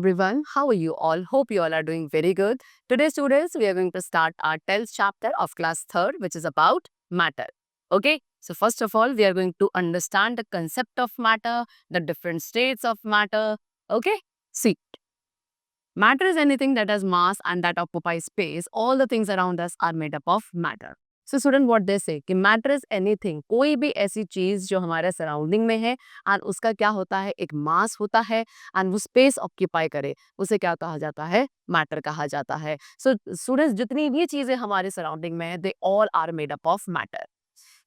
everyone. How are you all? Hope you all are doing very good. Today, students, we are going to start our 10th chapter of class 3rd, which is about matter. Okay, so first of all, we are going to understand the concept of matter, the different states of matter. Okay, see, matter is anything that has mass and that occupies space. All the things around us are made up of matter. So student what they say कि matter is anything, कोई भी ऐसी चीज जो हमारे surrounding में है और उसका क्या होता है, एक मास होता है एंड वो स्पेस ऑक्यूपाई करे, उसे क्या कहा जाता है, मैटर कहा जाता है. सो स्टूडेंट्स जितनी भी चीजें हमारे सराउंडिंग में है, they all are made up of matter.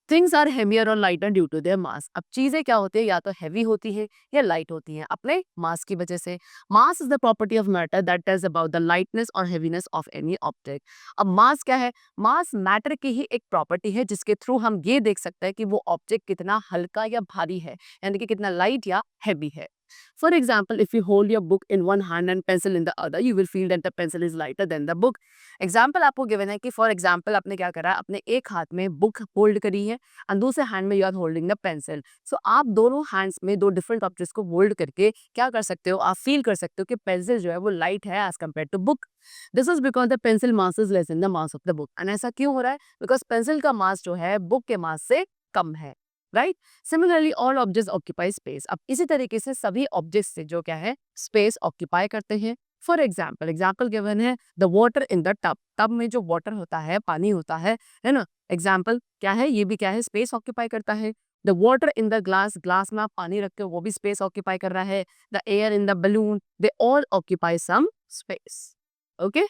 Things are heavier और lighter due to their mass. अब चीजें क्या होती है, या तो हैवी होती है या लाइट होती हैं अपने मास की वजह से. Mass is the property of matter that tells about the lightness और हेवीनेस ऑफ एनी ऑब्जेक्ट. अब मास क्या है, मास मैटर की ही एक प्रॉपर्टी है जिसके थ्रू हम ये देख सकते हैं कि वो ऑब्जेक्ट कितना हल्का या भारी है, यानी कि कितना लाइट या हैवी है. For example, if you hold your book in one hand and pencil in the other, you will feel that the pencil is lighter than the book. Example आपको गिवन है कि फॉर एग्जाम्पल आपने क्या करा, अपने एक हाथ में बुक होल्ड करी है और दूसरे हैंड में you are holding the pencil. So आप दोनों हैंड्स में दो डिफरेंट ऑब्जेक्ट्स को होल्ड करके क्या कर सकते हो, आप फील कर सकते हो कि पेंसिल जो है वो लाइट है as compare to book. This is because the pencil mass is less in the mass of the book. And ऐसा क्यों हो रहा है, बिकॉज पेंसिल का मास जो है बुक के मास से कम है. Right. Similarly all objects occupy space. अब इसी तरीके से सभी ऑब्जेक्ट्स से जो क्या है, स्पेस ऑक्यूपाई करते हैं. फॉर एग्जाम्पल गिवन है the water in the tub. Tub में जो वाटर होता है, पानी होता है ना. एग्जाम्पल क्या है, ये भी क्या है, स्पेस ऑक्यूपाई करता है. The water in the glass, glass में आप पानी रखते हो, वो भी स्पेस ऑक्यूपाई कर रहा है. The air in the balloon, they all occupy some space. Okay.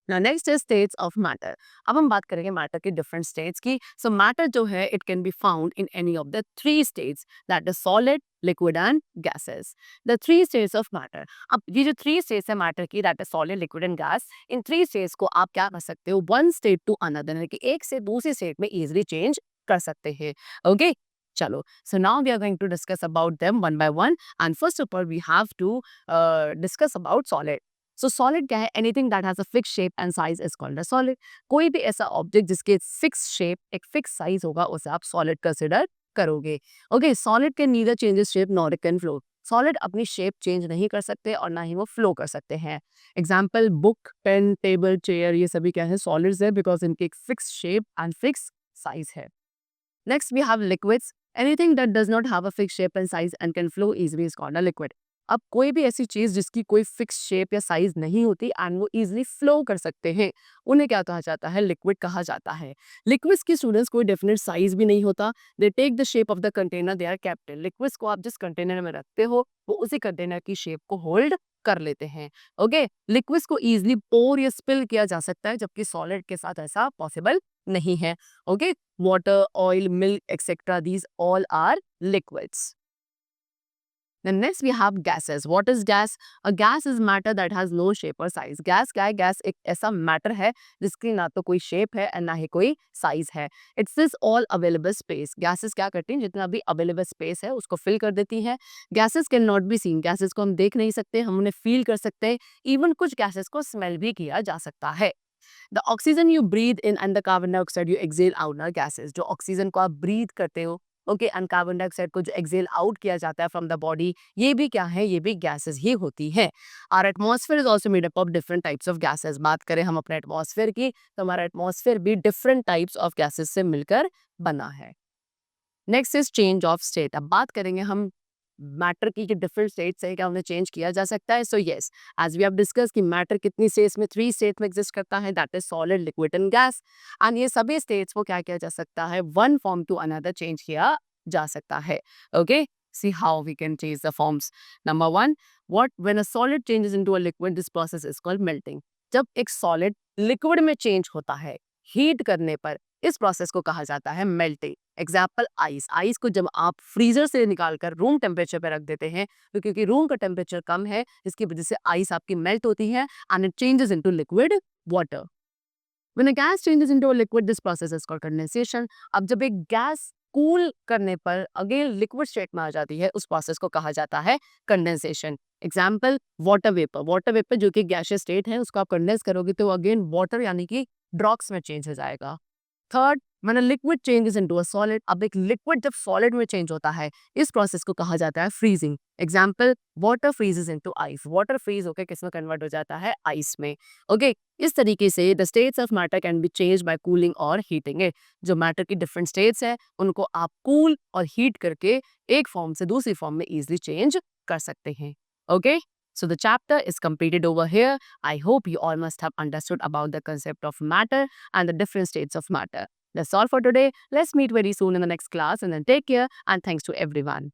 Now next is states of matter. अब हम बात करेंगे मैटर के डिफरेंट स्टेट्स की. सो मैटर जो है it can be found in any of the three states, that is solid, liquid and gases. The three states of matter. अब ये जो थ्री स्टेट्स है मैटर की, that is solid, liquid and gas, in three states को आप क्या कर सकते हो, वन स्टेट टू अनदर, यानी कि एक से दूसरी स्टेट में इजिली चेंज कर सकते हैं. ओके. चलो, so now we are going to discuss about them one by one. And first of all we have to discuss about solid. So solid क्या है, anything that has a fix shape and size is called a solid. कोई भी ऐसा object जिसके fix shape, एक fix size होगा, उसे आप सॉलिड कंसिडर करोगे. Okay. Solid can neither changes shape nor it can flow. Solid अपनी शेप चेंज नहीं कर सकते और ना ही वो फ्लो कर सकते हैं. Example book, pen, table, chair, ये सभी क्या है, सॉलिड्स है बिकॉज इनकी एक fix shape and fix size है. Next, we have liquids. Anything that does not have a fixed shape and size and can flow easily is called a liquid. अब कोई भी ऐसी चीज जिसकी कोई फिक्स शेप या साइज नहीं होती एंड वो इजीली फ्लो कर सकते हैं, उन्हें क्या कहा जाता है, लिक्विड कहा जाता है. लिक्विड्स की स्टूडेंट्स कोई डेफिनेट साइज भी नहीं होता. They take the shape of the container they are kept in. Liquids को आप जिस कंटेनर में रखते हो वो उसी कंटेनर की शेप को होल्ड कर लेते हैं. ओके. लिक्विड्स को इजीली पोर या स्पिल किया जा सकता है, जबकि सॉलिड के साथ ऐसा पॉसिबल नहीं है. Okay. water, oil, milk, etc. These all are liquids. Then next we have gases. What is gas? A gas is matter that has no shape or size. Gas क्या है? gas एक ऐसा matter है जिसकी ना तो कोई shape है और ना ही कोई size है. It's this all available space. Gases क्या करती हैं? जितना भी available space है उसको fill कर देती हैं. Gases cannot be seen. Gases को हम देख नहीं सकते, हम उन्हें feel कर सकते हैं. Even कुछ gases को smell भी किया जा सकता है. The oxygen you breathe in and the carbon dioxide you exhale out are gases. जो ऑक्सीजन को आप ब्रीथ करते हो, ओके, एंड कार्बन डाइऑक्साइड को जो एक्सेल आउट किया जाता है फ्रॉम द बॉडी, ये भी क्या है, ये भी गैसेस ही होती है. Our atmosphere is also made up of different types of gases. बात करें हम अपने एटमॉस्फेयर की, तो हमारा एटमॉस्फेयर भी डिफरेंट टाइप्स ऑफ गैसेस से मिलकर बना है. Next is change of state. अब बात करेंगे हम मैटर की जो डिफरेंट स्टेट्स है, क्या उन्हें चेंज किया जा सकता है. So yes, as we have discuss कि मैटर कितनी स्टेट्स में, थ्री स्टेट में एग्जिस्ट करता है, that is solid, liquid and gas. And ये सभी स्टेट्स को क्या किया जा सकता है, one form to another change किया जा सकता है. Okay. See how we can change the forms. Number one, when a solid changes into a liquid, this process is called melting. जब एक solid liquid में change होता है हीट करने पर, इस प्रोसेस को कहा जाता है मेल्टिंग. Example ice. आइस को जब आप फ्रीजर से निकालकर रूम टेम्परेचर पे रख देते हैं, तो क्योंकि रूम का टेम्परेचर कम है, इसकी वजह से आइस आपकी मेल्ट होती है and it changes into liquid water. When a gas changes into a liquid, this process is called condensation. अब जब एक गैस कूल करने पर अगेन लिक्विड स्टेट में आ जाती है, उस प्रोसेस को कहा जाता है condensation. Example water vapour. Water vapour जो कि गैसियस स्टेट है, उसको आप कंडेंस करोगे तो अगेन वाटर यानी कि ड्रॉप्स में चेंज हो जाएगा. Third, When a liquid changes into a solid, अब एक liquid जब solid में change होता है, इस process को कहा जाता है freezing. Example, water freezes into ice. Water freeze होकर किस में convert हो जाता है ice में. Okay, इस तरीके से the states of matter can be changed by cooling or heating it. जो matter की different states है, उनको आप cool और heat करके एक form से दूसरी form में easily change कर सकते हैं. Okay? So the chapter is completed over here. I hope you all must have understood about the concept of matter and the different states of matter. That's all for today. Let's meet very soon in the next class and then take care and thanks to everyone.